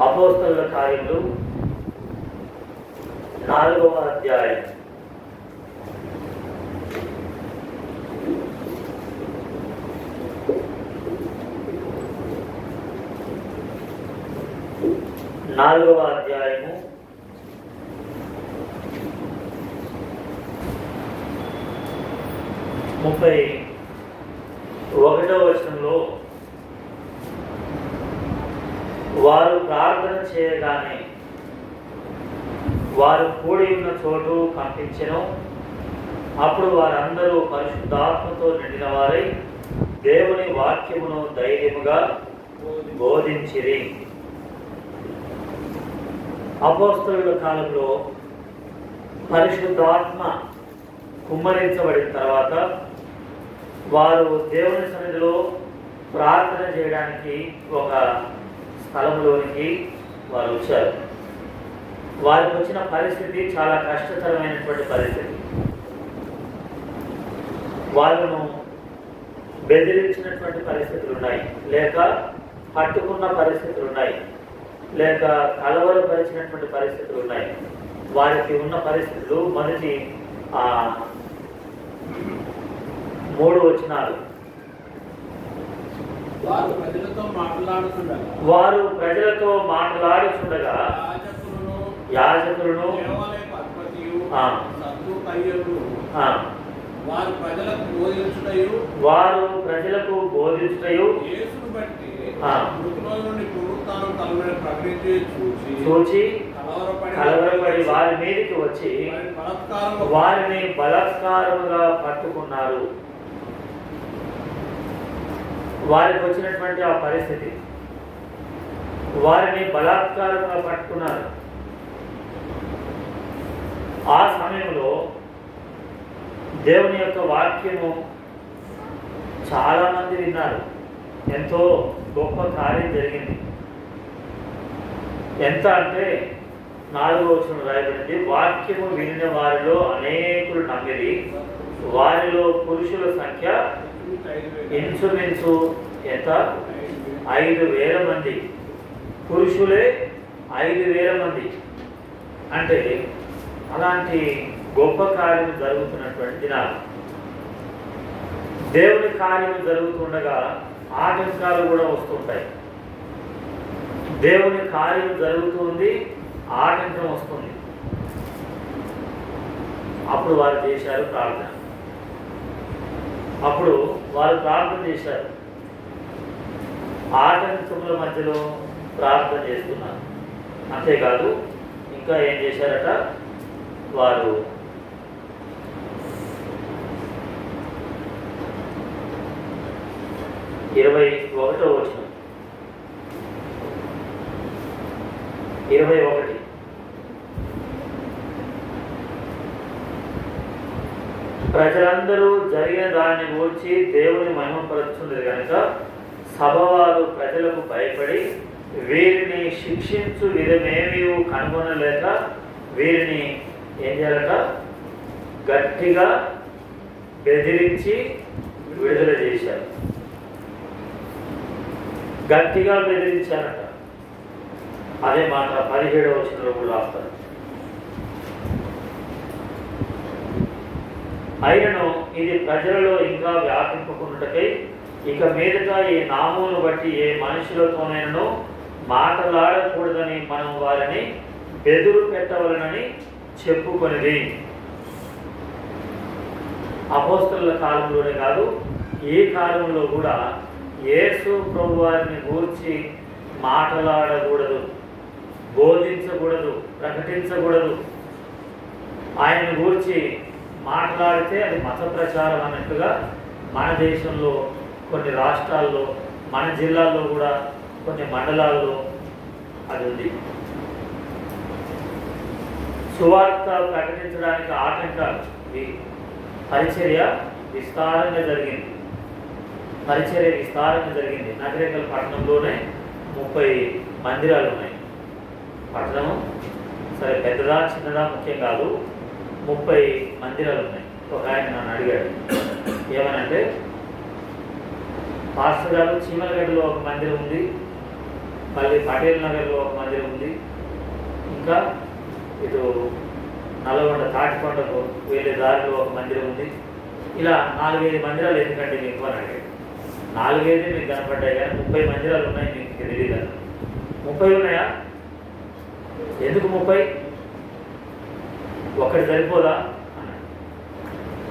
అపోస్తలుల కార్యములు 4వ అధ్యాయం. నాలుగవ అధ్యాయము 31వ వచనంలో, వారు ప్రార్థన చేయగానే వారు కూడి ఉన్న చోటు కంపించెను. అప్పుడు వారందరూ పరిశుద్ధాత్మతో నిండిన వారై దేవుని వాక్యమును ధైర్యముగా బోధించిరి. అపోస్తలుల కాలంలో పరిశుద్ధాత్మ కుమ్మరించబడిన తర్వాత వారు దేవుని సన్నిధిలో ప్రార్థన చేయడానికి ఒక స్థలంలోనికి వారు వచ్చారు. వారికి వచ్చిన పరిస్థితి చాలా కష్టతరమైనటువంటి పరిస్థితి. వాళ్ళను బెదిరించినటువంటి పరిస్థితులు ఉన్నాయి, లేక పట్టుకున్న పరిస్థితులు ఉన్నాయి, లేక కలవరపరిచినటువంటి పరిస్థితులు ఉన్నాయి. వారికి ఉన్న పరిస్థితులు మొదటి 3 వచనాలు. వారు ప్రజలతో మాట్లాడుచుండగా యాజకులను వారు ప్రజలకు బోధించుటయు చూచి కలవరపడి వారి మీదకి వచ్చి వారిని బలాత్కారముగా పట్టుకున్నారు. వారికి వచ్చినటువంటి ఆ పరిస్థితి, వారిని బలాత్కారంగా పట్టుకున్నారు. ఆ సమయంలో దేవుని యొక్క వాక్యము చాలామంది విన్నారు. ఎంతో గొప్ప కార్యం జరిగింది. ఎంత అంటే 4వ వచనం రాయబడింది, వాక్యము వినిన వారిలో అనేకులు నమ్మిరి. వారిలో పురుషుల సంఖ్య ఇన్సుమిన్సు ఎంత? 5,000 మంది. పురుషులే 5,000 మంది. అంటే అలాంటి గొప్ప కార్యం జరుగుతున్నటువంటి దినాలు. దేవుని కార్యం జరుగుతుండగా ఆటంకాలు కూడా వస్తుంటాయి. దేవుని కార్యం జరుగుతుంది, ఆటంకం వస్తుంది. అప్పుడు వారు చేశారు ప్రార్థన. అప్పుడు వారు ప్రార్థన చేశారు. ఆటంకముల మధ్యలో ప్రార్థన చేస్తున్నారు. అంతేకాదు ఇంకా ఏం చేశారట, వారు 21వ వచనం 21. ప్రజలందరూ జరిగిన దానిని గూర్చి దేవుని మహిమపరచుచుండేది కనుక సభవారు ప్రజలకు భయపడి వీరిని శిక్షించు విధమేమీ కనుగొనలేక వీరిని ఏం చేయాలట, గట్టిగా బెదిరించి విడుదల చేశారు. గట్టిగా బెదిరించారట. అదే మాట 17వ వచనంలో కూడా రాస్తారు. అయినను ఇది ప్రజలలో ఇంకా వ్యాపింపకుండాకై ఇక మీదట ఈ నామమును బట్టి ఏ మనుషులతోనైనా మాట్లాడకూడదని మనం వారిని బెదురు పెట్టవలనని చెప్పుకొనిది. అపోస్తలుల కాలంలోనే కాదు, ఈ కాలంలో కూడా యేసు ప్రభు వారిని గూర్చి మాట్లాడకూడదు, బోధించకూడదు, ప్రకటించకూడదు. ఆయన్ని గూర్చి మాట్లాడితే అది మత ప్రచారం అన్నట్టుగా మన దేశంలో కొన్ని రాష్ట్రాల్లో, మన జిల్లాల్లో కూడా కొన్ని మండలాల్లో అది ఉంది. సువార్త ప్రకటించడానికి ఆటంకాలు. పరిచర్య విస్తారంగా జరిగింది. నగరేకల్ పట్టణంలోనే 30 మందిరాలు ఉన్నాయి. పట్టణము సరే పెద్దదా చిన్నదా ముఖ్యం కాదు, 30 మందిరాలు ఉన్నాయి. ఒక ఆయన నన్ను అడిగాడు, ఏమనంటే పాస్టర్ గారు చీమలగడ్డలో ఒక మందిరం ఉంది, మళ్ళీ పటేల్ నగర్లో ఒక మందిరం ఉంది. ఇంకా ఇటు నల్గొండ తాటికొండకు వెళ్ళే దారిలో ఒక మందిరం ఉంది. ఇలా 4-5 మందిరాలు ఎందుకంటే మీకు అని అడిగాడు. 4-5 మీకు కనపడ్డాయి కానీ 30 మందిరాలు ఉన్నాయి మీకు తెలియదు. 30 ఉన్నాయా? ఎందుకు 30? ఒక్కటి సరిపోదా అన్నాడు.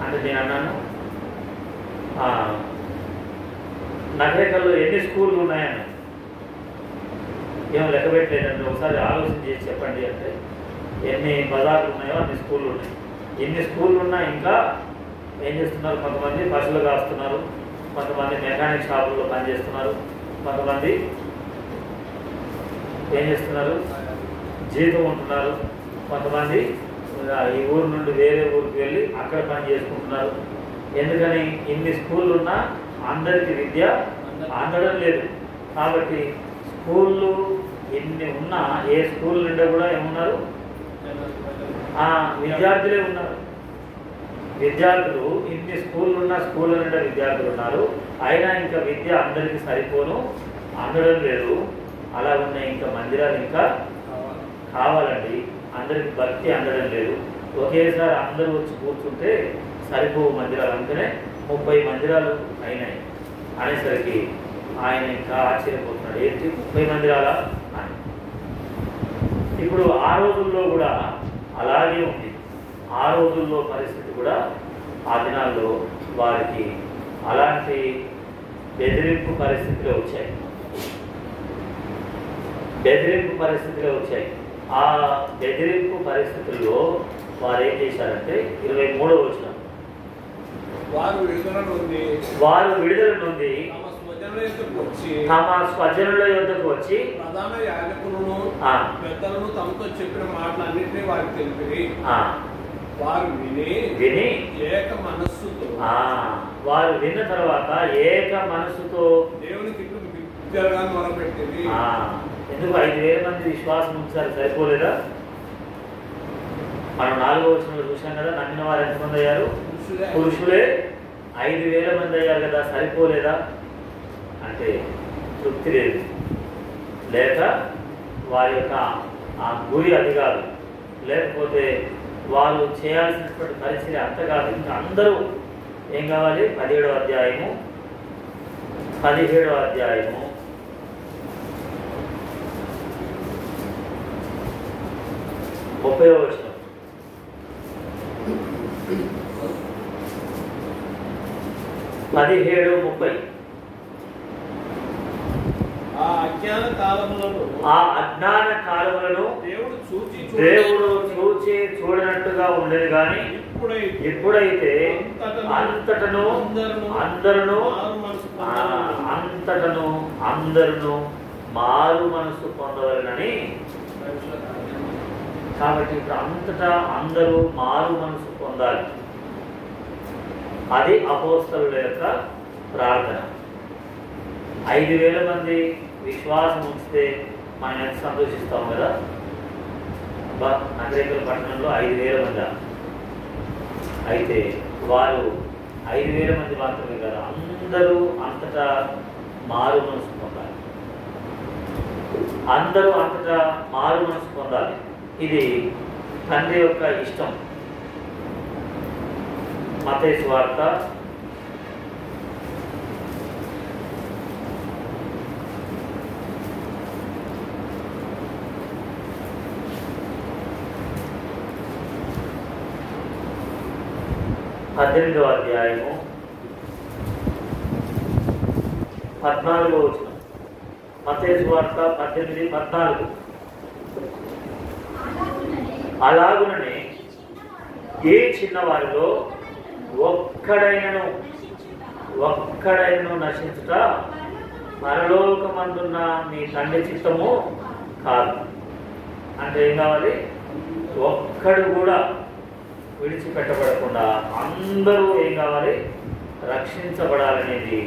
అంటే నేను అన్నాను, నగరేకల్లో ఎన్ని స్కూళ్ళు ఉన్నాయన్న. ఏం లెక్క పెట్టలేదండి, ఒకసారి ఆలోచన చేసి చెప్పండి అంటే ఎన్ని బజార్లు ఉన్నాయో అన్ని స్కూళ్ళు ఉన్నాయి. ఎన్ని స్కూళ్ళు ఉన్నా ఇంకా ఏం చేస్తున్నారు? కొంతమంది పశువులు కాస్తున్నారు, కొంతమంది మెకానిక్ షాపుల్లో పనిచేస్తున్నారు, కొంతమంది ఏం చేస్తున్నారు? జీతం ఉంటున్నారు, కొంతమంది ఈ ఊరు నుండి వేరే ఊరికి వెళ్ళి అక్కడ పని చేసుకుంటున్నారు. ఎందుకని? ఇన్ని స్కూళ్ళు ఉన్నా అందరికీ విద్య అందడం లేదు. కాబట్టి స్కూళ్ళు ఎన్ని ఉన్నా ఏ స్కూల్ నిండా కూడా ఏమున్నారు? విద్యార్థులే ఉన్నారు. విద్యార్థులు ఇన్ని స్కూళ్ళు ఉన్నా స్కూళ్ళ నిండా విద్యార్థులు ఉన్నారు. అయినా ఇంకా విద్య అందరికీ సరిపోను, అందడం లేదు. అలా ఉన్నాయి ఇంకా మందిరాలు ఇంకా కావాలండి. అందరికి భక్తి అందడం లేదు. ఒకేసారి అందరూ వచ్చి కూర్చుంటే సరిపోవు మందిరాలు. అందుకనే 30 మందిరాలు అయినాయి అనేసరికి ఆయన ఇంకా ఆశ్చర్యపోతున్నాడు. ఏంటి 30 మందిరాలా అని. ఇప్పుడు ఆ రోజుల్లో కూడా అలాగే ఉంది. ఆ రోజుల్లో పరిస్థితి కూడా ఆ దినాల్లో వారికి అలాంటి బెదిరింపు పరిస్థితులు వచ్చాయి. బెదిరింపు పరిస్థితులు వచ్చాయి. ఆ బెదిరింపు పరిస్థితుల్లో వారు ఏం చేశారంటే 23వ వచనం, వారు విడుదల నుండి తమ స్వజనుల యొద్దకు వచ్చి ప్రధాన యాజకులను పెద్దలను తమతో చెప్పిన మాటలన్నింటినీ వారికి తెలిపి వారు విని ఏక మనస్సుతో వారు విన్న తర్వాత ఏక మనస్సుతో దేవునికి జరగాలని మొదలుపెట్టింది. ఎందుకు 5,000 మంది విశ్వాసం ఉంచారు? సరిపోలేదా? మనం 4వ వచనంలో చూసాం కదా, నమ్మిన వారు ఎంతమంది అయ్యారు? పురుషులే 5,000 మంది అయ్యారు కదా, సరిపోలేదా అంటే తృప్తి లేదు. లేక వారి యొక్క ఆ గురి అది కాదు, లేకపోతే వాళ్ళు చేయాల్సినటువంటి పరిస్థితి అంత కాదు. ఇంకా అందరూ ఏం కావాలి? 17వ అధ్యాయము 30వ వచనం. ఆ అజ్ఞాన కాలములను దేవుడు చూచి చూడనట్టుగా ఉండేది. కానీ ఇప్పుడైతే అంతటను అందరూ మారు మనసు పొందవలనని. కాబట్టి ఇప్పుడు అంతటా అందరూ మారు మనసు పొందాలి. అది అపోస్తలుల యొక్క ప్రార్థన. 5,000 మంది విశ్వాసం ఉంచితే మనం ఎంత సంతోషిస్తాం కదా. నగరేకల పట్టణంలో 5,000 మంది. అయితే వారు 5,000 మంది మాత్రమే కదా, అందరూ అంతటా మారు మనసు పొందాలి. అందరూ అంతటా మారు మనసు పొందాలి. ఇది తండ్రి యొక్క ఇష్టం. మత్తయి సువార్త 18వ అధ్యాయము 14వ వచనం. మత్తయి సువార్త 18:14. అలాగుననే ఏ చిన్నవారిలో ఒక్కడైనను నశించుట పరలోకమందున్న మీ తండ్రి చిత్తము కాదు. అంటే ఏం కావాలి? ఒక్కడు కూడా విడిచిపెట్టబడకుండా అందరూ ఏం కావాలి? రక్షించబడాలనేది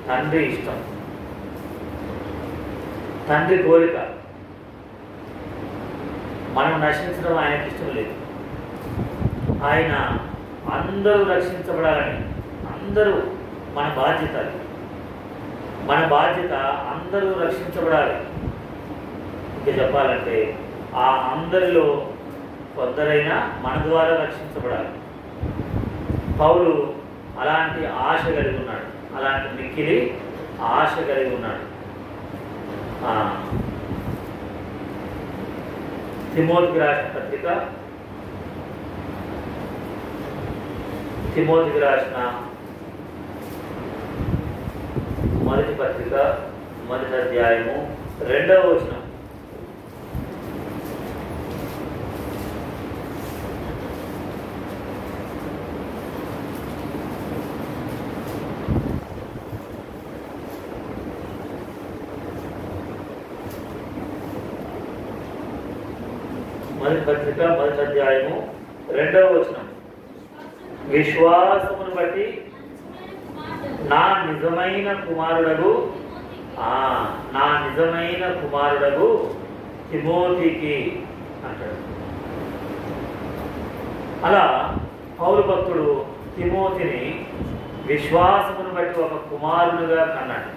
తండ్రి ఇష్టం, తండ్రి కోరిక. మనం నశించడం ఆయనకి ఇష్టం లేదు. ఆయన అందరూ రక్షించబడాలని, అందరూ మన బాధ్యత. మన బాధ్యత అందరూ రక్షించబడాలి. ఇంకా చెప్పాలంటే ఆ అందరిలో కొందరైనా మన ద్వారా రక్షించబడాలి. పౌలు అలాంటి ఆశ కలిగి ఉన్నాడు, అలాంటి మిక్కిలి ఆశ కలిగి ఉన్నాడు. తిమోతికి రాసిన పత్రిక, తిమోతికి రాసిన మొదటి పత్రిక 1వ అధ్యాయము 2వ వచనం. మొదటి పత్రిక 1వ అధ్యాయము 2వ వచనం. విశ్వాసమును బట్టి నా నిజమైన కుమారుడగు తిమోతికి అంటాడు. అలా పౌలు భక్తుడు తిమోతిని విశ్వాసమును బట్టి ఒక కుమారుడుగా కన్నాడు.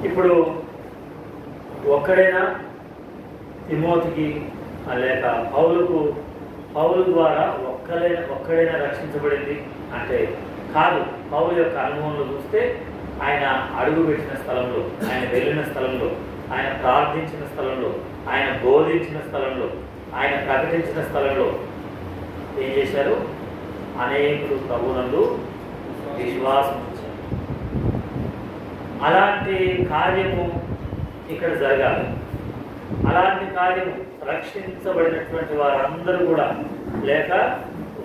ఇప్పుడు ఒక్కడైనా తిమోతికి లేక పౌలు ద్వారా ఒక్కడైనా రక్షించబడింది అంటే కాదు. పౌలు యొక్క అనుభవంలో చూస్తే ఆయన అడుగుపెట్టిన స్థలంలో, ఆయన వెళ్ళిన స్థలంలో, ఆయన ప్రార్థించిన స్థలంలో, ఆయన బోధించిన స్థలంలో, ఆయన ప్రకటించిన స్థలంలో ఏం చేశారు? అనేకులు ప్రభువునందు విశ్వాసం ఉంచారు. అలాంటి కార్యము ఇక్కడ జరగాలి. అలాంటి కార్యము రక్షించబడినటువంటి వారందరూ కూడా, లేక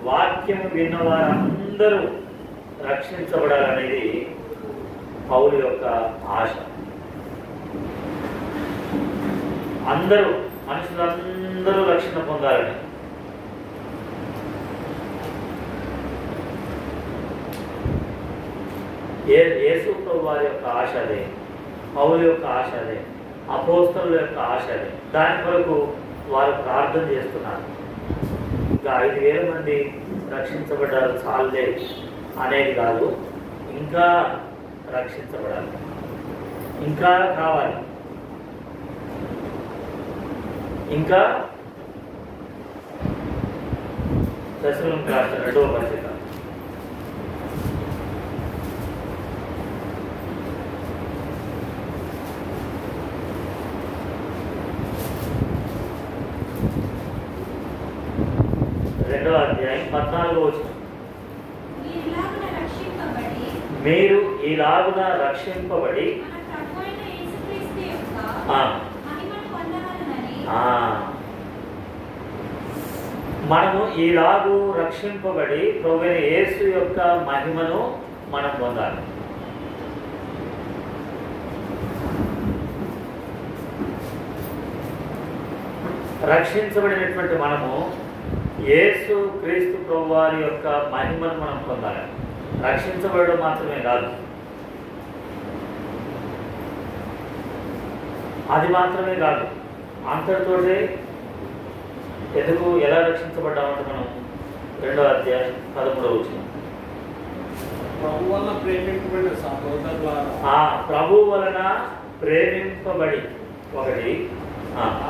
వాక్యము విన్న వారందరూ రక్షించబడాలనేది పౌలు యొక్క ఆశ. అందరూ, మనుషులందరూ రక్షణ పొందాలని. యేసు ప్రభు వారి యొక్క ఆశ అదే, పౌలు యొక్క ఆశ అదే, అపోస్తలుల యొక్క ఆశ అదే. దాని కొరకు వారు ప్రార్థన చేస్తున్నారు. ఇంకా 5,000 మంది రక్షించబడ్డారు చాలే అనేది కాదు, ఇంకా రక్షించబడాలి, ఇంకా కావాలి, ఇంకా. దశలోనికి రాసిన 2వ పత్రిక 2వ అధ్యాయం 14వ వచనం. మీరు ఇలాగున రక్షింపబడి మనము ఈలాగు రక్షింపబడి ప్రభువైన యేసు యొక్క మహిమను మనం పొందాలి. రక్షించబడినటువంటి మనము యేసు క్రీస్తు ప్రభు వారి యొక్క మహిమను మనం పొందాలి. రక్షించబడడం మాత్రమే కాదు, అది మాత్రమే కాదు, అంతటితోటే ఎందుకు ఎలా రక్షించబడ్డామంటే మనం 2వ అధ్యాయం 13వ వచనం. ప్రభు వలన ప్రేమింపబడి ఒకటి,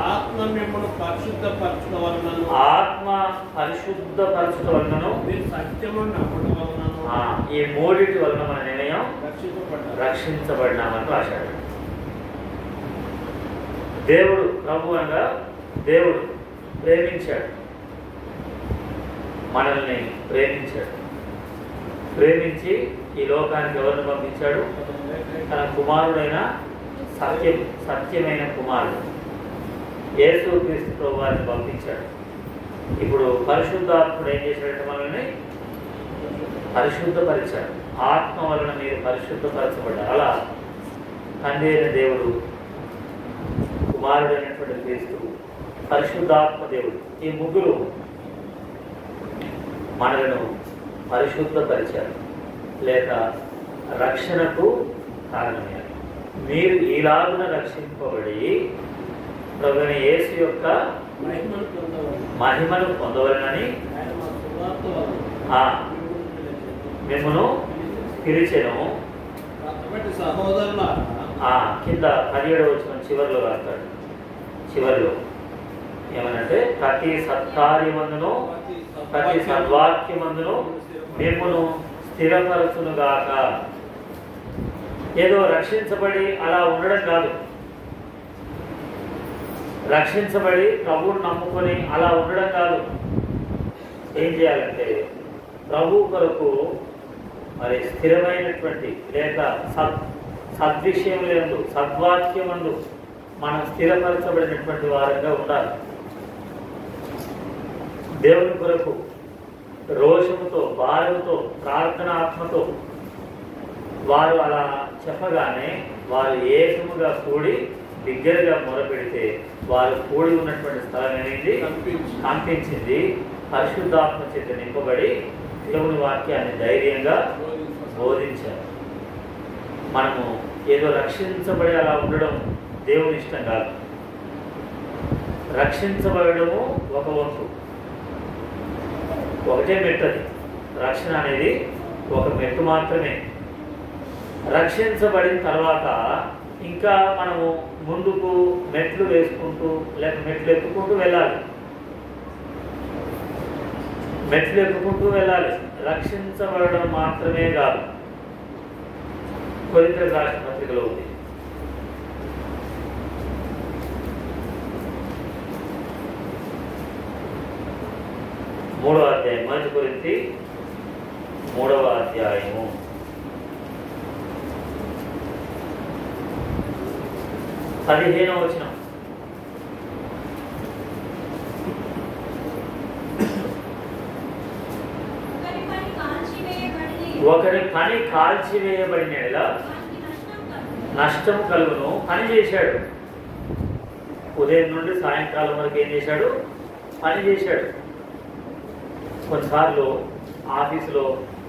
ఆత్మ మిమ్మల్ని పరిశుద్ధపరచుట వలనను, ఆత్మ పరిశుద్ధపరచుట వలనను, సత్యమును నమ్ముట వలనను, ఈ మూడిటి వలన మన నిర్ణయం రక్షించబడినామని రాశాడు. దేవుడు, ప్రభు అనగా దేవుడు ప్రేమించాడు, మనల్ని ప్రేమించాడు. ప్రేమించి ఈ లోకానికి ఎవరిని పంపించాడు? తన కుమారుడైన సత్యమైన కుమారుడు యేసు క్రీస్తు ప్రభు వారిని పంపించాడు. ఇప్పుడు పరిశుద్ధాత్ముడు ఏం చేశాడంటే మనల్ని పరిశుద్ధపరిచాడు. ఆత్మ వలన మీరు పరిశుద్ధపరచబడ్డారు. అలా తండ్రి అయిన దేవుడు, కుమారుడైనటువంటి క్రీస్తు, పరిశుద్ధాత్మ దేవుడు, ఈ ముగ్గురు మనలను పరిశుద్ధపరిచారు, లేక రక్షణకు కారణమయ్యారు. మీరు ఈలాగున రక్షింపబడి ప్రభువైన యేసు యొక్క మహిమను పొందవలనని మిమ్మను పిలిచెను. కాబట్టి సహోదరులారా కింద 17వ వచనం చివరిలో రాస్తాడు. చివరిలో ఏమనంటే ప్రతి సత్కార్యమందును ప్రతి సద్వాక్యమందును మిమ్మను స్థిరపరచునుగాక. ఏదో రక్షించబడి అలా ఉండడం కాదు, రక్షించబడి ప్రభువుని నమ్ముకొని అలా ఉండడం కాదు. ఏం చేయాలంటే ప్రభు కొరకు మరి స్థిరమైనటువంటి లేక సద్విషయములందు సద్వాక్యమందు మనం స్థిరపరచబడినటువంటి వారంగా ఉండాలి. దేవుని కొరకు రోషముతో భారంతో ప్రార్థనాత్మతో వారు అలా చెప్పగానే వారు ఏకముగా కూడి బిగ్గరగా మొరపెడితే వారు కూడి ఉన్నటువంటి స్థలం ఏమైంది? కనిపించింది. పరిశుద్ధాత్మ చేత నింపబడి దేవుని వాక్యాన్ని ధైర్యంగా బోధించారు. మనము ఏదో రక్షించబడి అలా ఉండడం దేవుని ఇష్టం కాదు. రక్షించబడము ఒక వంతు, ఒకటే మెట్టది. రక్షణ అనేది ఒక మెట్టు మాత్రమే. రక్షించబడిన తర్వాత ఇంకా మనము ముందుకు మెట్లు వేసుకుంటూ లేక మెట్లు ఎక్కుకుంటూ వెళ్ళాలి. మెట్లు ఎక్కుకుంటూ వెళ్ళాలి. రక్షించబడడం మాత్రమే కాదు. కొరింథీయులకు రాసిన పత్రికలో ఉంది. మూడవ అధ్యాయం, 1 కొరింథీ 3వ అధ్యాయము 15వ వచనం. ఒకరి పని కాల్చివేయబడిన యెడల నష్టం కలుగును. పని చేశాడు, ఉదయం నుండి సాయంకాలం వరకు ఏం చేశాడు? పని చేశాడు. కొన్నిసార్లు ఆఫీసులో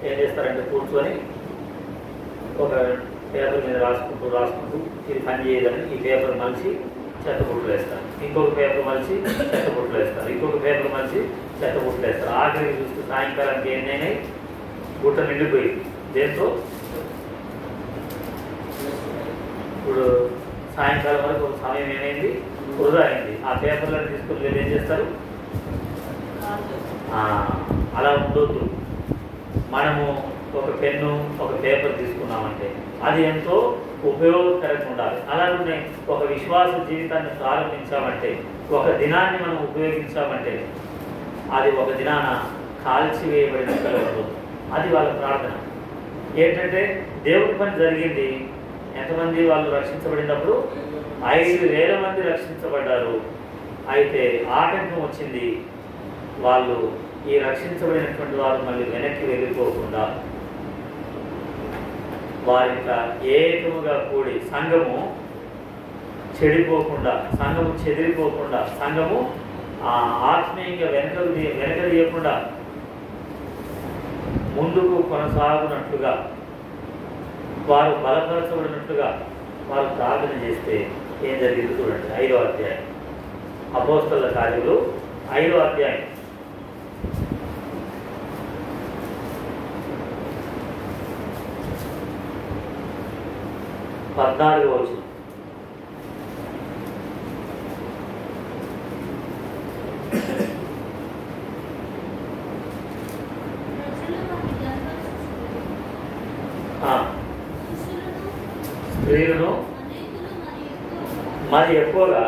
ఏం చేస్తారంటే కూర్చొని ఒక పేపర్ మీద రాసుకుంటూ ఇది పని చేయదని ఈ పేపర్ మలిచి చెత్తబుట్టలు వేస్తారు, ఇంకొక పేపర్ మలిచి చెత్తబుట్టలు వేస్తారు, ఇంకొక పేపర్ మలిచి చెత్తబుట్టలు వేస్తారు. ఆఖరికి చూస్తూ సాయంకాలానికి ఏంటైనా గుట్ట నిండిపోయింది. దేంతో? ఇప్పుడు సాయంకాలం వరకు ఒక సమయం ఏమైంది? వృధా అయింది. ఆ పేపర్లను తీసుకుని వీళ్ళు ఏం చేస్తారు? అలా ఉండొద్దు. మనము ఒక పెన్ను ఒక పేపర్ తీసుకున్నామంటే అది ఎంతో ఉపయోగకరంగా ఉండాలి. అలాగే ఒక విశ్వాస జీవితాన్ని ప్రారంభించామంటే, ఒక దినాన్ని మనం ఉపయోగించామంటే అది ఒక దినాన కాల్చివేయబడిన కలవదు. అది వాళ్ళ ప్రార్థన. ఏంటంటే దేవుడి పని జరిగింది. ఎంతమంది వాళ్ళు రక్షించబడినప్పుడు? 5,000 మంది రక్షించబడ్డారు. అయితే ఆటంకం వచ్చింది. వాళ్ళు ఈ రక్షించబడినటువంటి వారు మళ్ళీ వెనక్కి వెళ్ళిపోకుండా వారింత ఏకముగా కూడి సంఘము చెడిపోకుండా, సంఘము చెదిరిపోకుండా, సంఘము ఆత్మీయంగా వెనకదీయకుండా ముందుకు కొనసాగునట్లుగా, వారు బలపరచబడినట్లుగా వారు ప్రార్థన చేస్తే ఏం జరిగింది చూడండి. 5వ అధ్యాయం, అపోస్తలుల కార్యములు 5వ అధ్యాయం 14వ వచనం. స్త్రీలను మరి ఎక్కువగా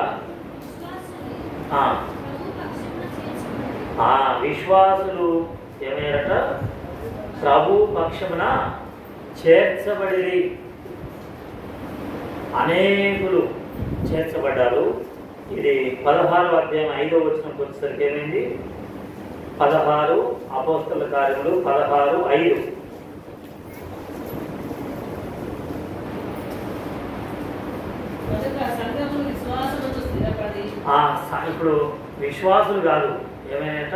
విశ్వాసులు ఏమయ్యారట? ప్రభు పక్షమున చేర్చబడిరి. అనేకులు చేర్చబడ్డారు. ఇది 16వ అధ్యాయం 5వ వచనంకి వచ్చేసరికి ఏమైంది? 16 అపోస్తలుల కార్యములు 16:5. ఇప్పుడు విశ్వాసులు కాదు, ఏమైనాట?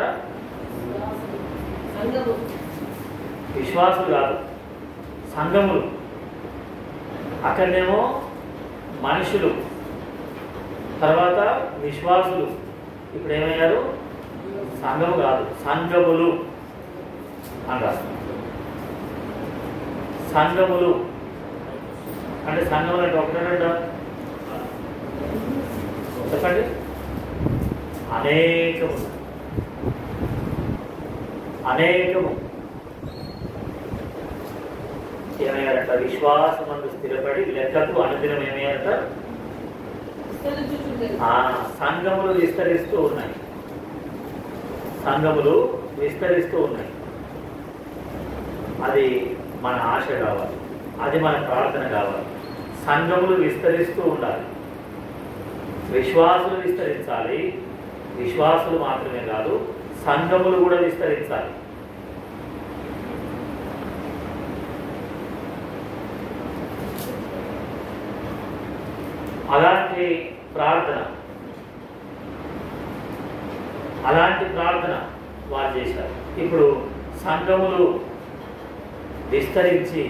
విశ్వాసులు కాదు, సంఘములు. అక్కడనేమో మనుషులు, తర్వాత విశ్వాసులు. ఇప్పుడు ఏమయ్యారు? సంఘము కాదు, సంఘములు అని రాస్తున్నారు. సంఘములు అంటే సంఘములు అంటే ఒకటేనంట చెప్పండి, అనేకము అనేకము. ఏమయ్యారంట? విశ్వాసమందు స్థిరపడి లెక్కకు అనుదినం ఏమయ్యారంట? సంఘములు విస్తరిస్తూ ఉన్నాయి. సంఘములు విస్తరిస్తూ ఉన్నాయి. అది మన ఆశ కావాలి, అది మన ప్రార్థన కావాలి. సంఘములు విస్తరిస్తూ ఉండాలి. విశ్వాసులు విస్తరించాలి. విశ్వాసులు మాత్రమే కాదు, సంఘములు కూడా విస్తరించాలి. అలాంటి ప్రార్థన వారు చేశారు. ఇప్పుడు సంఘములు విస్తరించి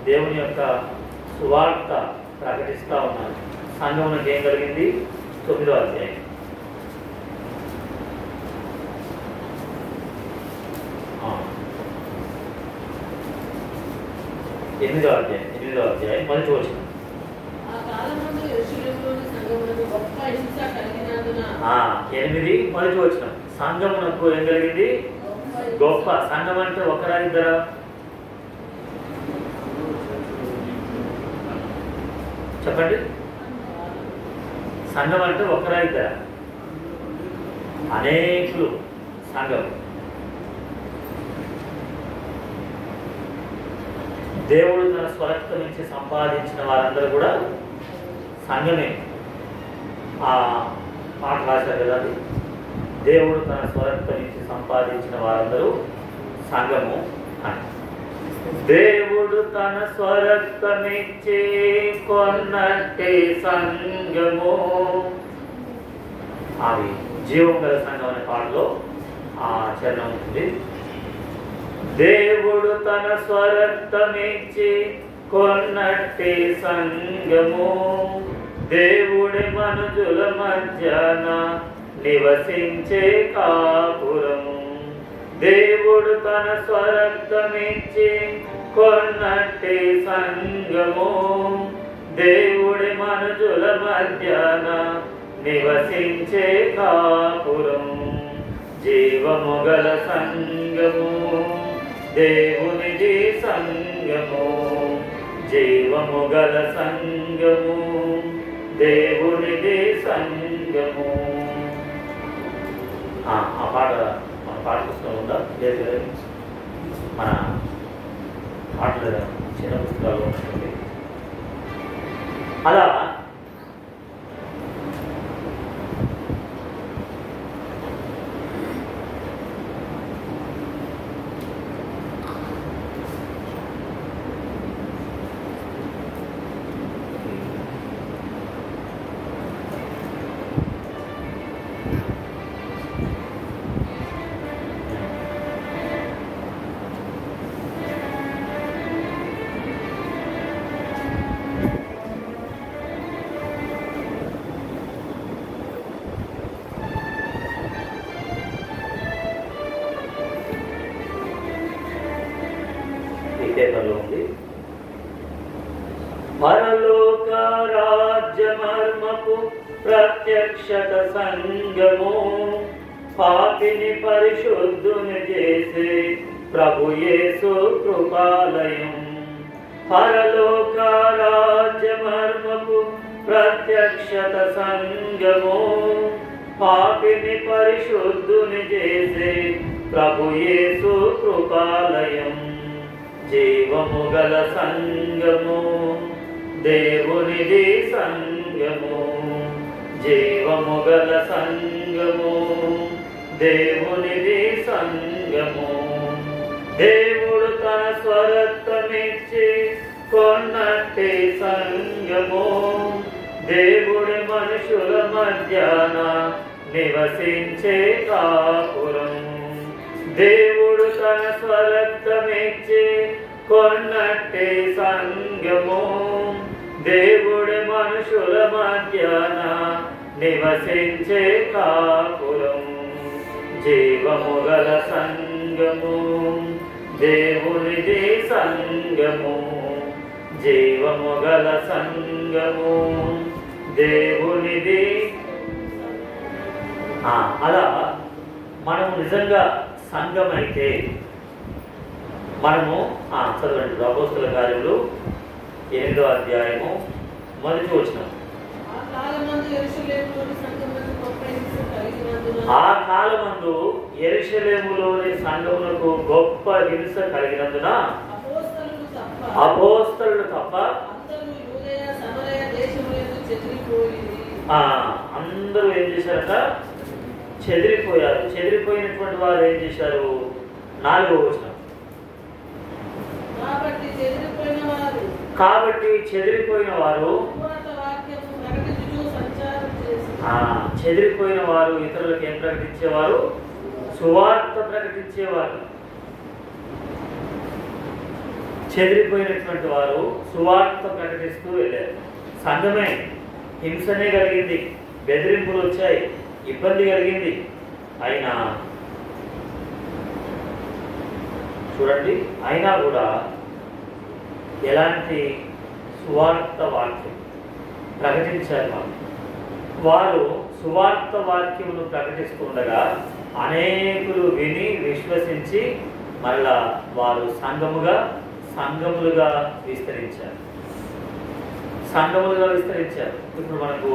దేవుని యొక్క సువార్త ప్రకటిస్తూ ఉన్నారు. సంఘములకు ఏం కలిగింది? 9వ అధ్యాయం. ఎనిమిదవ అధ్యాయం మొదటి వచనం. 8 మొదటి వచనం. సంఘమునకు ఏం కలిగింది? గొప్ప. సంఘం అంటే ఒకరా ఇద్దరా? చెప్పండి. సంఘం అంటే ఒకరా ఇద్దరా? అనేకులు సంఘం. దేవుడు తన స్వరక్తం నుంచి సంపాదించిన వారందరూ కూడా సంఘమే. ఆ మాట రాశారు కదా, అది దేవుడు తన స్వరక్తం నుంచి సంపాదించిన వారందరూ సంఘము అని. దేవుడు తన స్వరక్తమిచ్చి కొన్నట్టే సంఘము. అది జీవం గల సంఘం అనే పాటలో ఆ చరణం ఉంటుంది. దేవుడు తన స్వరక్తమిచ్చి కొన్నట్టే సంఘము, దేవుడి మనుజుల మధ్యన నివసించే కాపురము. దేవుడు తన స్వరక్తమిచ్చి కొన్నట్టే సంఘము, దేవుడి మనుజుల మధ్యన నివసించే కాపురము. జీవము గల సంఘము, దేవునిది సంఘము. జీవము గల సంఘము, దేవునిది సంఘము. ఆ పాట మన పాట పుస్తకం ఉందా? లేదు, మన పాటల చిన్న పుస్తకాలు ఉంటుంది. అలా ఉంది. పరలోక రాజ్యమర్మపు ప్రత్యక్షత సంఘము, పాపిని పరిశుద్ధుని చేసే ప్రభు యేసు కృపాలయం. పరలోక రాజ్యమర్మపు ప్రత్యక్షత సంఘము, పాపిని పరిశుద్ధుని చేసే ప్రభు యేసు కృపాలయం. జీవము గల సంఘము, దేవునిది సంఘము. జీవము గల సంఘము, దేవునిది సంఘము. దేవుడు తన స్వరక్తమిచ్చి కొన్నట్టే సంఘము, దేవుడి మనుషుల మధ్యాన నివసించే కాపురం. దేవుడు తన స్వరక్తమిచ్చి కొన్నట్టే సంఘము, దేవుడి మనుషుల మధ్యాన నివసించే కాపురం. జీవము గల సంఘము, దేవునిదే సంగము, జీవము గల సంగము దేవునిది. అలా మనము నిజంగా సంఘం అయితే మనము చదవండి అపోస్తల కార్యములు 8వ అధ్యాయము 1వ వచనం. ఆ కాలమందు యెరూషలేములోని సంఘమునకు గొప్ప హింస కలిగినందున అపోస్తలులు తప్ప అందరూ ఏం చేశారట? చెదిరిపోయారు. చెదిరిపోయినటువంటి వారు ఏం చేశారు? 4వ వచనం. కాబట్టి చెదిరిపోయిన వారు ఇతరులకు ఏం ప్రకటించేవారు? సువార్త ప్రకటించేవారు. చెదిరిపోయినటువంటి వారు సువార్త ప్రకటిస్తూ వెళ్ళారు. సంఘమే హింసనే కలిగింది, బెదిరింపులు వచ్చాయి, ఇబ్బంది కలిగింది. అయినా చూడండి, అయినా కూడా ఎలాంటి సువార్త వాక్యం ప్రకటించారు. వారు సువార్త వాక్యమును ప్రకటిస్తుండగా అనేకులు విని విశ్వసించి మళ్ళా వారు సంఘములుగా విస్తరించారు. ఇప్పుడు మనకు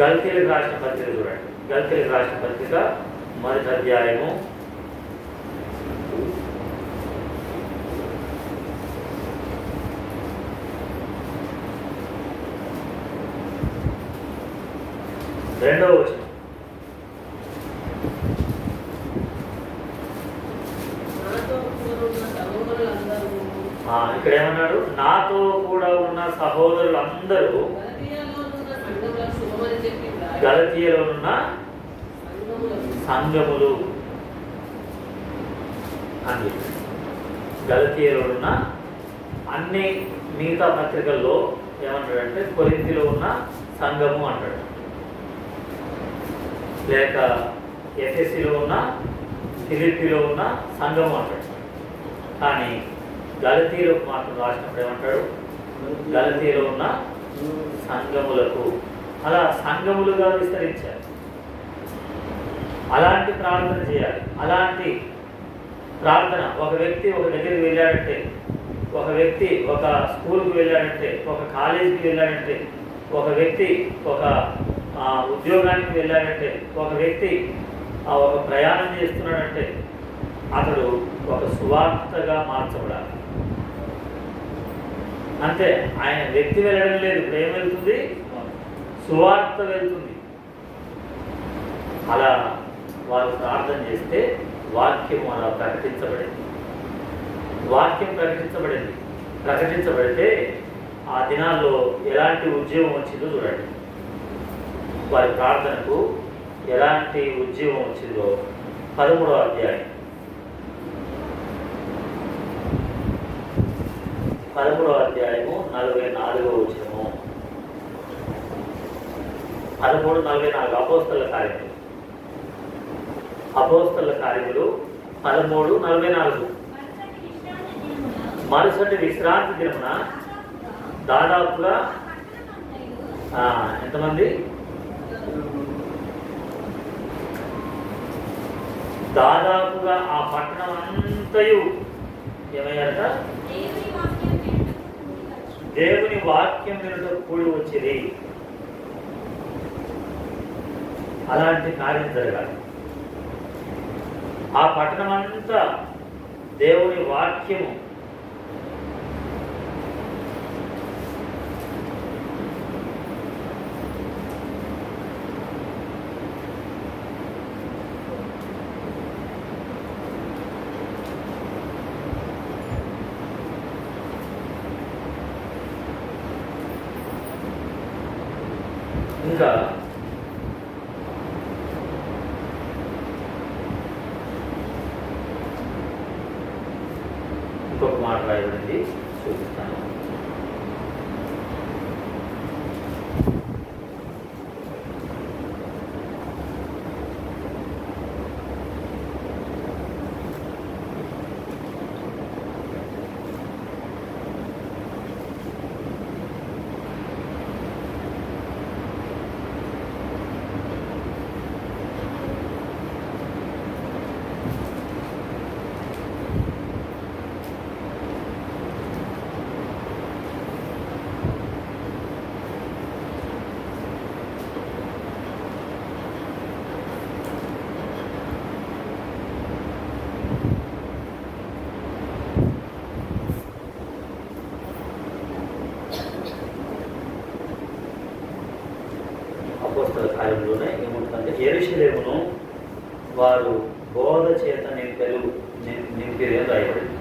గల్తీలకు రాసిన పత్రిక చూడండి. గల్తీలకు రాసిన పత్రిక 1వ అధ్యాయము 2వ వచనం. ఇక్కడ ఏమన్నాడు? నాతో కూడా ఉన్న సహోదరులందరూ గలతీయలో ఉన్న సంఘములు అని. గలతీయలో ఉన్న అన్ని మిగతా పత్రికల్లో ఏమంటాడంటే కొరింథీలో ఉన్న సంఘము అంటాడు, లేక ఎఫెసీలో ఉన్న, ఫిలిప్పీలో ఉన్న సంఘము అంటాడు. కానీ గలతీలో మాత్రం రాసినప్పుడు ఏమంటాడు? గలతీలో ఉన్న సంఘములకు. అలా సంఘములుగా విస్తరించారు. అలాంటి ప్రార్థన చేయాలి. అలాంటి ప్రార్థన ఒక వ్యక్తి ఒక దగ్గరికి వెళ్ళాడంటే, ఒక వ్యక్తి ఒక స్కూల్కి వెళ్ళాడంటే, ఒక కాలేజీకి వెళ్ళాడంటే, ఒక వ్యక్తి ఒక ఉద్యోగానికి వెళ్ళాడంటే, ఒక వ్యక్తి ఒక ప్రయాణం చేస్తున్నాడంటే అతడు ఒక సువార్తగా మార్చబడాలి. అంతే, ఆయన వ్యక్తి వెళ్ళడం లేదు. ఇప్పుడు ఏం వెళ్తుంది? సువార్త వెళ్తుంది. అలా వారు ప్రార్థన చేస్తే వాక్యం అలా ప్రకటించబడింది. వాక్యం ప్రకటించబడితే ఆ దినాల్లో ఎలాంటి ఉద్యమం వచ్చిందో చూడండి. వారి ప్రార్థనకు ఎలాంటి ఉద్యమం వచ్చిందో 13వ అధ్యాయం 44వ వచనము. 13:44 అపోస్తలుల కార్యములు 13:44. మరుసటి విశ్రాంతి దినమున దాదాపుగా ఎంతమంది? దాదాపుగా ఆ పట్టణం అంతయు ఏమయ్యారట? దేవుని వాక్యం వినటకు కూడి వచ్చేది. అలాంటి కార్యం జరగాలి. ఆ పట్టణం అంతా దేవుని వాక్యము ఇంకా ఇంకొక మాట రాయబడింది, చూపిస్తాను. అపోస్తల కార్యంలోనే ఏముంటుందంటే యెరూషలేమును వారు బోధ చేత నింపిరే రాయబడింది.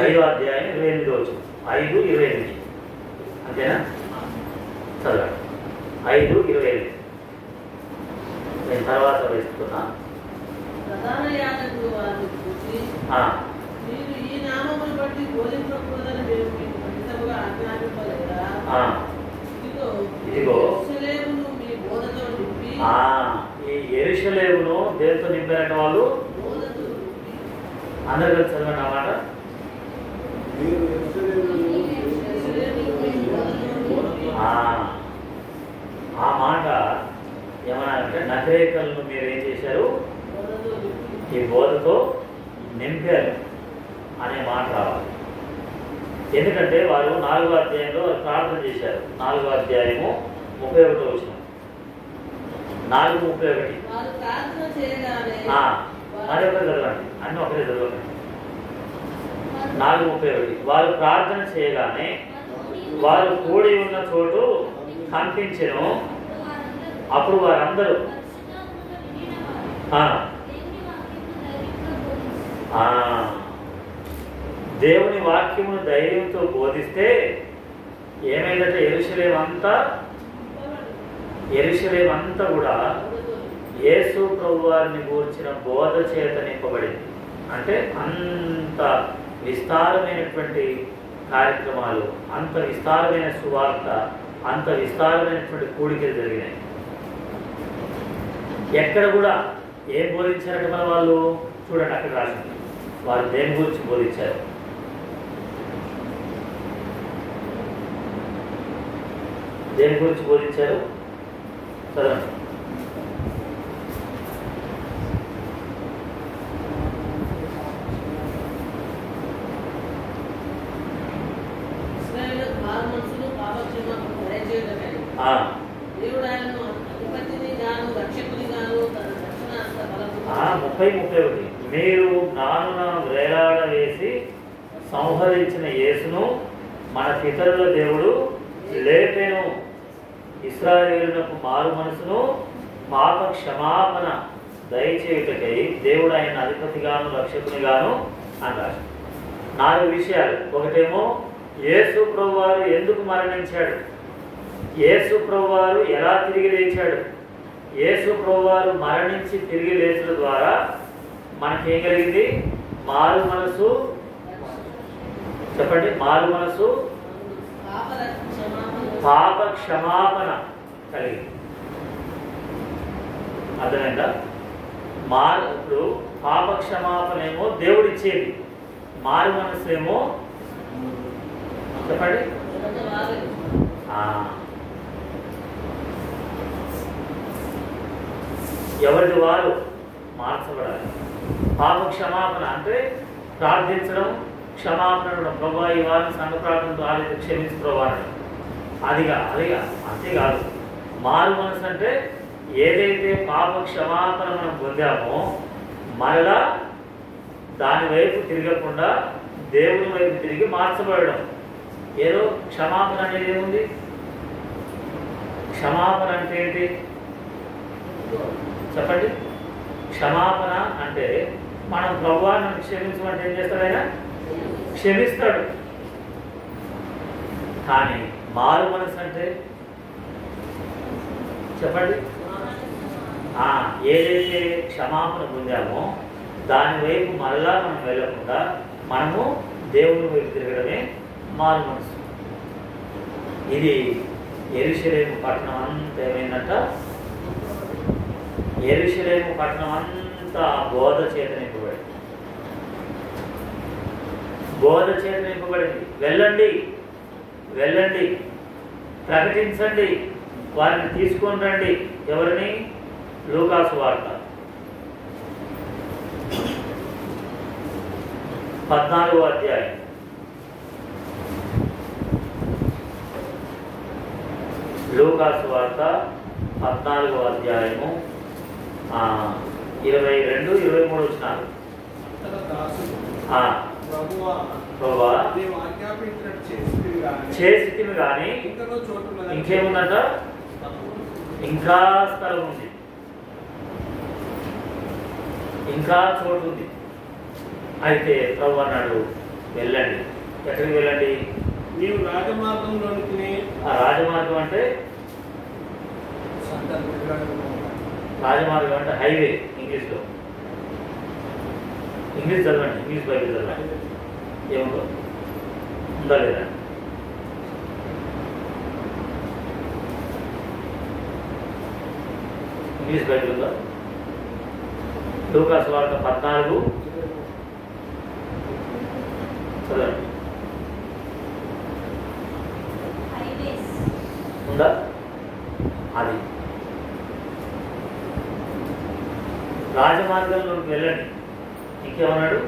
ఐదో అధ్యాయం 28వ వచనం. 5:28 అంతేనా? చదవండి. 5:28 నేను తర్వాత వేస్తున్నా. ప్రధాన యాజకుడు వారిని చూసి, మీరు ఈ నామమును బట్టి బోధించకూడదని మేము మీకు ఖచ్చితంగా ఆజ్ఞాపింపలేదా? ఇదిగో యెరూషలేమును మీ బోధతో నింపి, ఈ యెరూషలేమును దేనితో నింపారట వాళ్ళు? బోధతో నింపి. అందరు కలిసి చదవండి ఆ మాట. మీరు యెరూషలేమును ఆ మాట ఏమన్నారంటే నగరేకలను మీరు ఏం చేశారు? బోధతో నింపి. ఈ బోధతో నింపారు అనే మాట రావాలి. ఎందుకంటే వారు 4వ అధ్యాయంలో ప్రార్థన చేశారు. 4వ అధ్యాయము 31వ వచనం. 4:31. వారు ప్రార్థన చేయగానే మరి ఒకరు చదవండి, అన్నీ ఒకరే చదవండి. 4:31. వారు ప్రార్థన చేయగానే వారు కూడి ఉన్న చోటు కనిపించెను. అప్పుడు వారందరూ దేవుని వాక్యమును ధైర్యంతో బోధిస్తే ఏమైందంటే యెరూషలేము అంతా కూడా యేసు ప్రభువారిని గూర్చిన బోధ చేత నింపబడింది. అంటే అంత విస్తారమైనటువంటి కార్యక్రమాలు, అంత విస్తారమైన సువార్త, అంత విస్తారమైనటువంటి కూడికలు జరిగినాయి. ఎక్కడ కూడా ఏం బోధించారంటే మన వాళ్ళు చూడండి, అక్కడ రాసింది వారు దేని గురించి బోధించారు. దేని గురించి బోధించారు చదవండి. ఇశ్రాయేలు మారుమనసును పాపక్షమాపణ దయచేయుటకై దేవుడు ఆయనను అధిపతిని గాను రక్షకుని గాను తన రక్షణ అంత బలము 30:31 మీరు నానున వేలాడ వేసి సంహరించిన యేసును మన పితరుల దేవుడు లేపెను. ఇశ్రాయేలునకు మారు మనసును పాప క్షమాపణ దయచేయుటకై దేవుడు ఆయన అధిపతిగాను రక్షకునిగాను అన్నారు. 4 విషయాలు. ఒకటేమో యేసు ప్రభువారు ఎందుకు మరణించాడు, యేసు ప్రభువారు ఎలా తిరిగి లేచాడు, యేసు ప్రభువారు మరణించి తిరిగి లేచడం ద్వారా మనకేం కలిగింది? మారు మనసు. చెప్పండి, మారు మనసు, పాప క్షమాపణ కలిగింది. అర్థమైందా? ఇప్పుడు పాప క్షమాపణ ఏమో దేవుడు ఇచ్చేది, మారు మనసు ఏమో చెప్పండి ఎవరిది వారు మార్చబడాలి. పాప క్షమాపణ అంటే ప్రార్థించడం, క్షమాపణ ప్రభా ఈ వారిని సంఘ ప్రార్థనతో ఆలయ క్షమించు ప్రభా అనడం. అదిగా అంతేకాదు. మారు మనసు అంటే ఏదైతే పాప క్షమాపణ మనం పొందామో మరలా దాని వైపు తిరగకుండా దేవుని వైపు తిరిగి మార్చబడడం. ఏదో క్షమాపణ అనేది ఏముంది? క్షమాపణ అంటే ఏంటి చెప్పండి? క్షమాపణ అంటే మనం ప్రభువా నన్ను క్షమించమంటే ఏం చేస్తాడు? ఆయన క్షమిస్తాడు. కానీ మారు మనసు అంటే చెప్పండి, ఏదైతే క్షమాపణ పొందామో దాని వైపు మరలా మనం వెళ్ళకుండా మనము దేవుని వైపు తిరగడమే మారు మనసు. ఇది యెరూషలేము పట్టణం అంతా ఏమైందంట, యెరూషలేము పట్టణం అంతా బోధ చేత నింపబడింది. బోధ చేత నింపబడింది. వెళ్ళండి, వెళ్ళండి, ప్రకటించండి, వారిని తీసుకొని రండి. ఎవరిని? లూకాసు వార్త 14వ అధ్యాయం. లూకాసు వార్త 14వ అధ్యాయము 22, 23 వచనాలు. ప్రభువా చేసితివి కానీ ఇంకేముందంట? ఇంకా స్థలం ఉంది, ఇంకా చోటు ఉంది. అయితే ప్రభు అన్నాడు, వెళ్ళండి. ఎక్కడికి వెళ్ళండి? నీవు రాజమార్గంలోనికి. ఆ రాజమార్గం అంటే రాజమార్గం అంటే హైవే. ఇంగ్లీష్లో ఇంగ్లీష్ చదవండి, ఇంగ్లీష్ బైబిల్ చదవండి. ఏముందో ఉందా లేదా? ఇంగ్లీష్ బైబిల్ ఉందా? లూకాసు వార్త 14 చదవండి. ఉందా? అది రాజమార్గంలోకి వెళ్ళండి. ఇంకేమన్నాడు?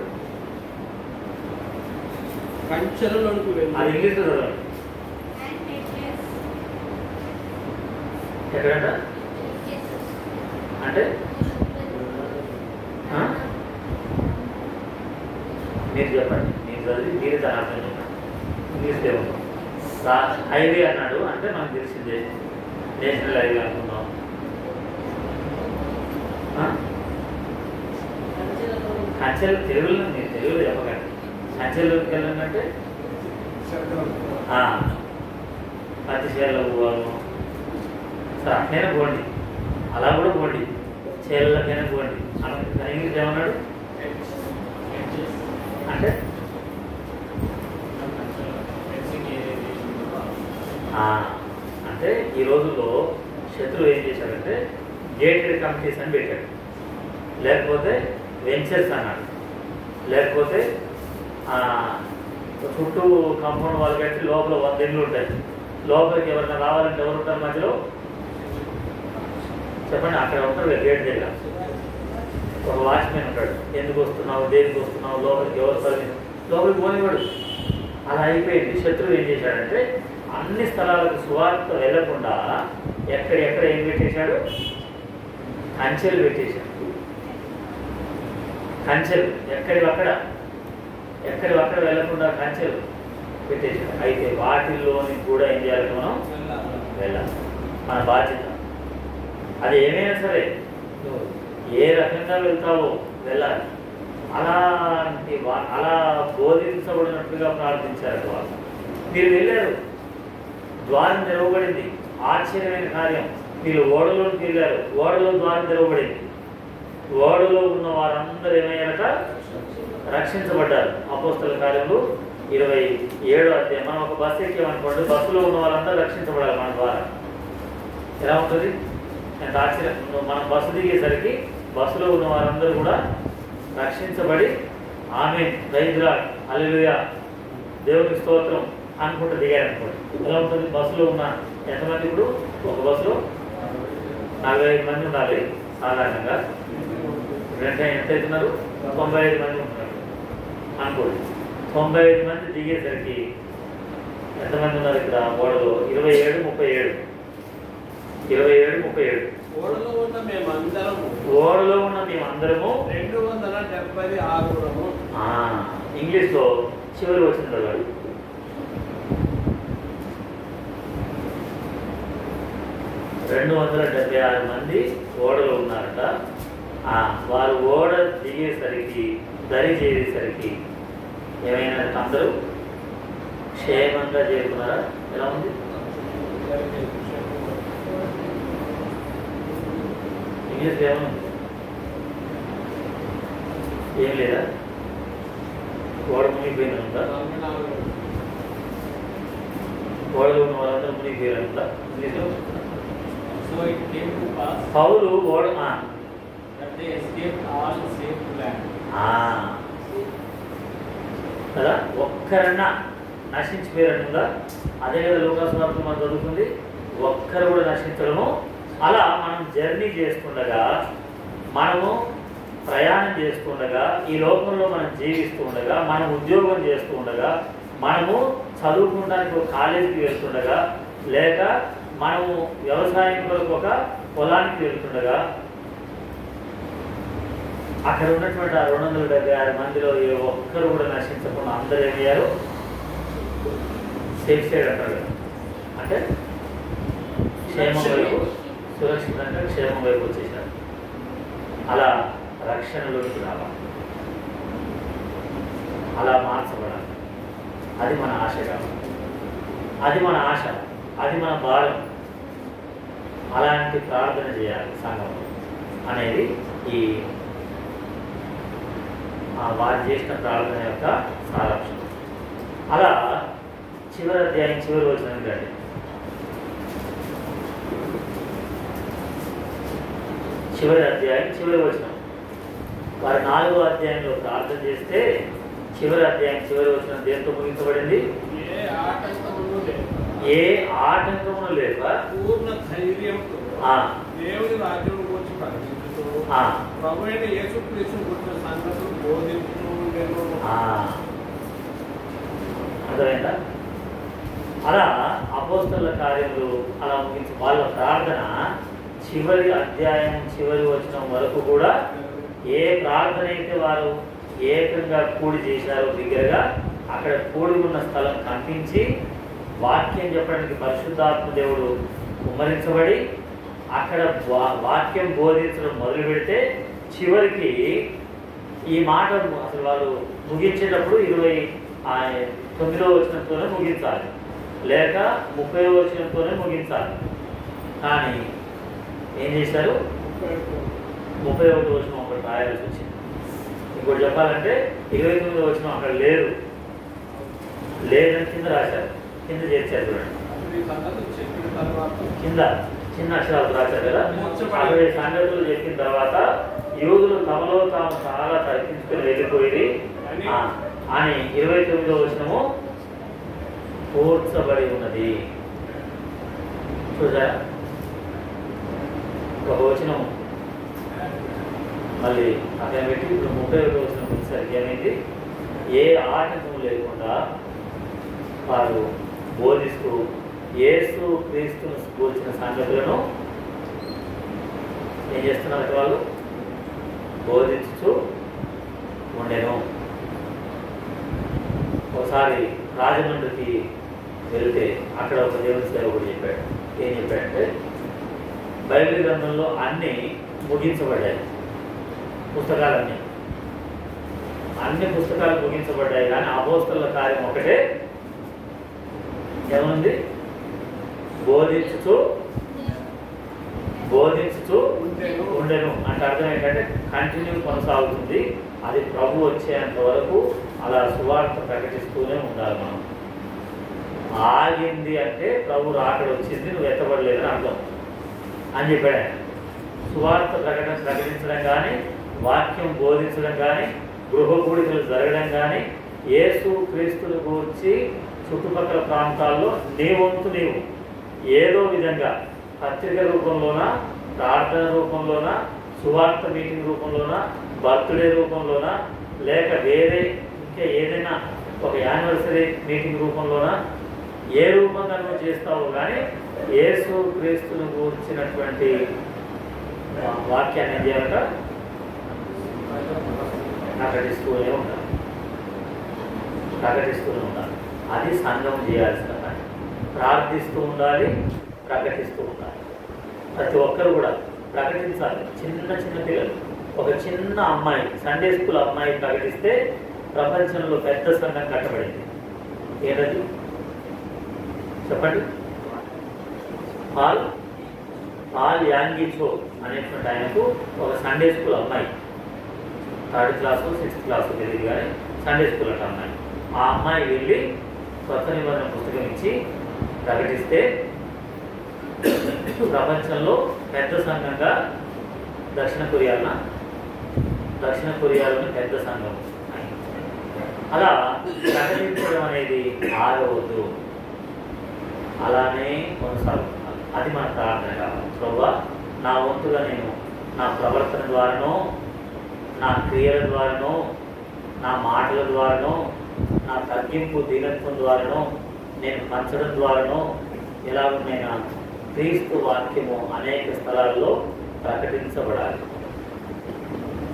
కంచెలలోనికి వెళ్ళి. అది ఇంగ్లీష్లో చదవండి. ఎక్కడంట అంటే మీరు చెప్పండి, మీరు చదివి మీరు దాని అర్థం చెప్పండి. ఇంగ్లీష్ ఏమన్నా హైవే అన్నాడు అంటే మనకు తెలిసిందే, నేషనల్ హైవే అనుకున్నాం. కంచెలు తెలుగులో, మీరు తెలుగులో చెప్పకండి. కంచెల్లోకి వెళ్ళండి అంటే పత్తి చేలలో పోవాలి. సరే అట్లైనా పోండి, అలా కూడా పోండి, చేలకైనా పోండి. ఇంగ్లీష్ ఏమన్నాడు అంటే అంటే ఈ రోజుల్లో శత్రువు ఏం చేశాడంటే గేటెడ్ కమిటీస్ అని పెట్టాడు, లేకపోతే వెంచర్స్ అన్నాడు, లేకపోతే చుట్టూ కాంపౌండ్ వాళ్ళు కట్టి లోపల 100 ఇళ్ళు ఉంటాయి. లోపలికి ఎవరైనా రావాలంటే ఎవరు ఉంటారు మధ్యలో? చెప్పండి. అక్కడ ఉంటారు గేట్ దగ్గర ఒక వాచ్మెన్ ఉంటాడు. ఎందుకు వస్తున్నావు, దేనికి వస్తున్నావు, లోపలికి ఎవరు పర్మిషన్, లోపలికి పోనివాడు. అలా అయిపోయింది. శత్రువు ఏం చేశాడంటే అన్ని స్థలాలకు సువార్త వెళ్లకుండా ఎక్కడెక్కడ ఏం పెట్టేశాడు? కంచెలు పెట్టేశాడు. కంచెలు ఎక్కడివక్కడ వెళ్లకుండా కంచెలు పెట్టేశాడు. అయితే వాటిల్లోని కూడా ఏం చేయాలి? మనం వెళ్ళాలి, మన బాధ్యత. అది ఏమైనా సరే నువ్వు ఏ రకంగా వెళ్తావో వెళ్ళాలి. అలా బోధించబడినట్టుగా ప్రార్థించారు వాళ్ళు. మీరు వెళ్ళారు, ద్వారం తెరవబడింది, ఆశ్చర్యమైన కార్యం. మీరు ఓడలోకి వెళ్ళారు, ఓడలో ద్వారం తెరవబడింది. ఓడలో ఉన్న వారందరూ ఏమయ్యారట? రక్షించబడ్డారు. అపోస్తల కార్యములు 27వ అధ్యాయం. మనం ఒక బస్సు ఎక్కామనుకోండి, బస్సులో ఉన్న వాళ్ళందరూ రక్షించబడాలి మన ద్వారా. ఎలా ఉంటుంది? ఎంత ఆశ్చర్యం. మనం బస్సు దిగేసరికి బస్సులో ఉన్న వారందరూ కూడా రక్షించబడి ఆమేన్, ప్రైజ్ లార్డ్, హల్లెలూయా, దేవునికి స్తోత్రం అనుకుంటూ దిగారనుకోండి. ఎలా ఉంటుంది? బస్సులో ఉన్న ఎంతమంది? ఇప్పుడు ఒక బస్సులో 45 మంది ఉండాలి సాధారణంగా. ఎంత అవుతున్నారు? 95 మంది ఉంటున్నారు అనుకోండి. 95 మంది దిగేసరికి ఎంతమంది ఉన్నారు ఇక్కడ ఓడలో? 27, 37. ఓడలో ఉన్న మేమందరము 276. ఇంగ్లీష్లో చివరి వచ్చింది వాడు. రెండు 276 మంది ఓడలో ఉన్నారట. వారు ఓడ దిగేసరికి, దరి చేసేసరికి ఏమైనా అందరూ క్షేమంగా చేరుకున్నారా? ఎలా ఉంది? ఇంగ్లీష్ ఏమన్నా ఏం లేదా? ఓడ మునిగిపోయిందంట, 44 ఓడలో ఉన్న వాళ్ళందరూ మునిగిపోయారంట. So it came to pass పౌలు ఓడ that they escaped all safe to land. కదా ఒక్కరన్నా నశించిపోయారనుందా? అదే కదా లూకాసు వార్తలో మనం చదువుకుంది, ఒక్కరు కూడా నశించడము. అలా మనం జర్నీ చేస్తుండగా, మనము ప్రయాణం చేస్తుండగా, ఈ లోకంలో మనం జీవిస్తూ ఉండగా, మనం ఉద్యోగం చేస్తూ ఉండగా, మనము చదువుకోవడానికి ఒక కాలేజీకి వెళ్తుండగా, లేక మనము వ్యవసాయం కొరకు ఒక పొలానికి వెళ్తుండగా, అక్కడ ఉన్నటువంటి ఆ 276 మందిలో ఏ ఒక్కరు కూడా నశించకుండా అందరూ ఏమయ్యారు? సేఫ్ సైడ్ అంటారు కదా, అంటే క్షేమం వైపు, సురక్షితంగా క్షేమం వైపు వచ్చేసారు. అలా రక్షణలోకి రావాలి, అలా మార్చబడాలి. అది మన ఆశ కావాలి, అది మన ఆశ, అది మన భారం. అలాంటి ప్రార్థన చేయాలి సంఘంలో అనేది ఈ వారు చేసిన ప్రార్థన యొక్క సారాంశం. అలా చివరి అధ్యాయం చివరి వచనం కండి. చివరి అధ్యాయం చివరి వచనం. వారు 4వ అధ్యాయంలో ప్రార్థన చేస్తే చివరి అధ్యాయం చివరి వచనం దేంతో ముగించబడింది? ఏ ఆటంకమును లేక పూర్ణ ధైర్యంతో ఆ దేవుని రాజ్యం గురించి ప్రకటించుతూ ప్రభువైన యేసుక్రీస్తును గురించిన సంగతులు బోధిస్తూ ఉండెను. అర్థమైందా? అలా అపోస్తలుల కార్యములు అలా ముగించి వాళ్ళ ప్రార్థన చివరి అధ్యాయం చివరి వచనం వరకు కూడా ఏ ప్రార్థన అయితే వారు ఏకంగా కూడి చేశారో దగ్గరగా, అక్కడ కూడి ఉన్న స్థలం కనిపించి వాక్యం చెప్పడానికి పరిశుద్ధాత్మ దేవుడు కుమ్మరించబడి అక్కడ వాక్యం బోధించడం మొదలు పెడితే చివరికి ఈ మాట అసలు వాళ్ళు ముగించేటప్పుడు 29వ వచనంతోనే ముగించాలి, లేక 30వ వచనంతోనే ముగించాలి. కానీ ఏం చేశారు? 31వ వచనం ఒకటి రాయాల్సి వచ్చింది. ఇంకోటి చెప్పాలంటే 29వ వచనం అక్కడ లేదని కింద రాశారు, కింద చేర్చారు చూడండి. కింద చిన్న అక్షరాలు రాశారు కదా. అక్కడ సంగతులు చెప్పిన తర్వాత యూదులు తమలో తాము చాలా తగ్గించుకొని వెళ్ళిపోయి అని 29వ వచనము కూర్చబడి ఉన్నది. చూసారా? ఒక వచనం మళ్ళీ అక్కడ పెట్టి ఇప్పుడు 31వ వచనం వచ్చేసరికి ఏమైంది? ఏ ఆటంకం లేకుండా వారు బోధిస్తూ యేసు క్రీస్తును కూర్చిన సంగతులను ఏం చేస్తున్నారు? వాళ్ళు బోధించుతూ ఉండేను. ఒకసారి రాజమండ్రికి వెళితే అక్కడ ఒక దేవుని సేవకుడు చెప్పాడు. ఏం చెప్పాడంటే, బైబిల్ గ్రంథంలో అన్నీ ముగించబడ్డాయి, అన్ని పుస్తకాలు ముగించబడ్డాయి, కానీ అపోస్తలుల కార్యం ఒకటే ఏముంది? బోధించుతూ ఉండెను. అంటే అర్థం ఏంటంటే కంటిన్యూ కొనసాగుతుంది. అది ప్రభు వచ్చేంత వరకు అలా సువార్త ప్రకటిస్తూనే ఉండాలి. మనం ఆగింది అంటే ప్రభు రాకడ వచ్చింది, నువ్వు ఎత్తబడలేదని అర్థం అని చెప్పాడు. సువార్త ప్రకటించడం కానీ, వాక్యం బోధించడం కానీ, గృహ కూడికలు జరగడం కానీ, యేసు క్రీస్తుని గురించి చుట్టుపక్కల ప్రాంతాల్లో నీ వంతు నీవు ఏదో విధంగా పత్రిక రూపంలోన, ప్రార్థన రూపంలోన, సువార్త మీటింగ్ రూపంలోన, బర్త్డే రూపంలోన, లేక వేరే ఇంకా ఏదైనా ఒక యానివర్సరీ మీటింగ్ రూపంలోన, ఏ రూపంగా నువ్వు చేస్తావు కానీ యేసు క్రీస్తుని గురించినటువంటి వాక్యాన్ని ఏం చేయాలట? ప్రకటిస్తూనే ఉండాలి. అది సంఘం చేయాల్సిన పని. ప్రార్థిస్తూ ఉండాలి, ప్రకటిస్తూ ఉండాలి. ప్రతి ఒక్కరు కూడా ప్రకటించాలి. చిన్న పిల్లలు, ఒక చిన్న అమ్మాయి, సండే స్కూల్ అమ్మాయి ప్రకటిస్తే ప్రపంచంలో పెద్ద సంఘం కట్టబడింది. ఏదది చెప్పండి? పాల్ యాంగిచో అనేటువంటి ఆయనకు ఒక సండే స్కూల్ అమ్మాయి, 3rd క్లాసు 6th క్లాసు తెలియదు కానీ సండే స్కూల్ అట అమ్మాయి. ఆ అమ్మాయి వెళ్ళి కొత్త నిబంధన పుస్తకం ఇచ్చి ప్రకటిస్తే ప్రపంచంలో పెద్ద సంఘంగా దక్షిణ కొరియాలోని పెద్ద సంఘం అలా ప్రకటించడం అనేది ఆగవద్దు, అలానే కొనసాగుతున్నాను. అది మన ప్రార్థన కావాలి. ప్రభువా, నా వంతుగా నేను నా ప్రవర్తన ద్వారానో, నా క్రియల ద్వారానో, నా మాటల ద్వారానో, నా తగ్గింపు దీనత్వం ద్వారానో, నేను పంచడం ద్వారానో ఎలాగైనా క్రీస్తు వాక్యము అనేక స్థలాల్లో ప్రకటించబడాలి.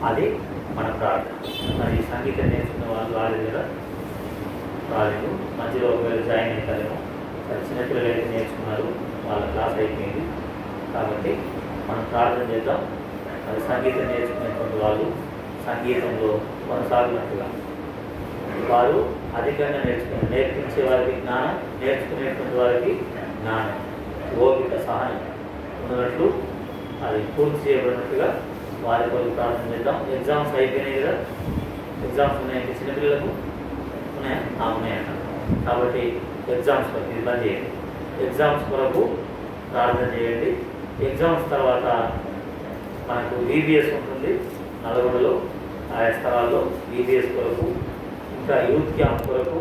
అది మన ప్రార్థన. మరి సంగీతం నేర్చుకున్న వాళ్ళు రాలేదు కదా, రాలేదు. మధ్యలో ఒకవేళ జాయిన్ అవుతారేమో. చిన్నపిల్లలు అయితే నేర్చుకున్నారు, వాళ్ళ క్లాస్ అయిపోయింది. కాబట్టి మనం ప్రార్థన చేద్దాం. మరి సంగీతం నేర్చుకునేటువంటి వాళ్ళు సంగీతంలో కొనసాగినట్టుగా వారు అధికంగా నేర్పించే వారికి జ్ఞానం, నేర్చుకునేటువంటి వారికి జ్ఞానం, ఓపిక, సహనం ఉన్నట్లు అది పూర్తి చేయబడినట్టుగా వారి కొరకు ప్రార్థన చేద్దాం. ఎగ్జామ్స్ అయిపోయినాయి కదా, ఎగ్జామ్స్ ఉన్నాయంటే చిన్నపిల్లలకు ఉన్నాయా? ఉన్నాయంట. కాబట్టి ఎగ్జామ్స్ కొరకు ఇబ్బంది చేయండి. ఎగ్జామ్స్ కొరకు ప్రార్థన చేయండి. ఎగ్జామ్స్ తర్వాత మనకు VBS ఉంటుంది నల్గొండలో, ఆయా స్థలాల్లో VBS కొరకు, ఇంకా యూత్ క్యాంప్ కొరకు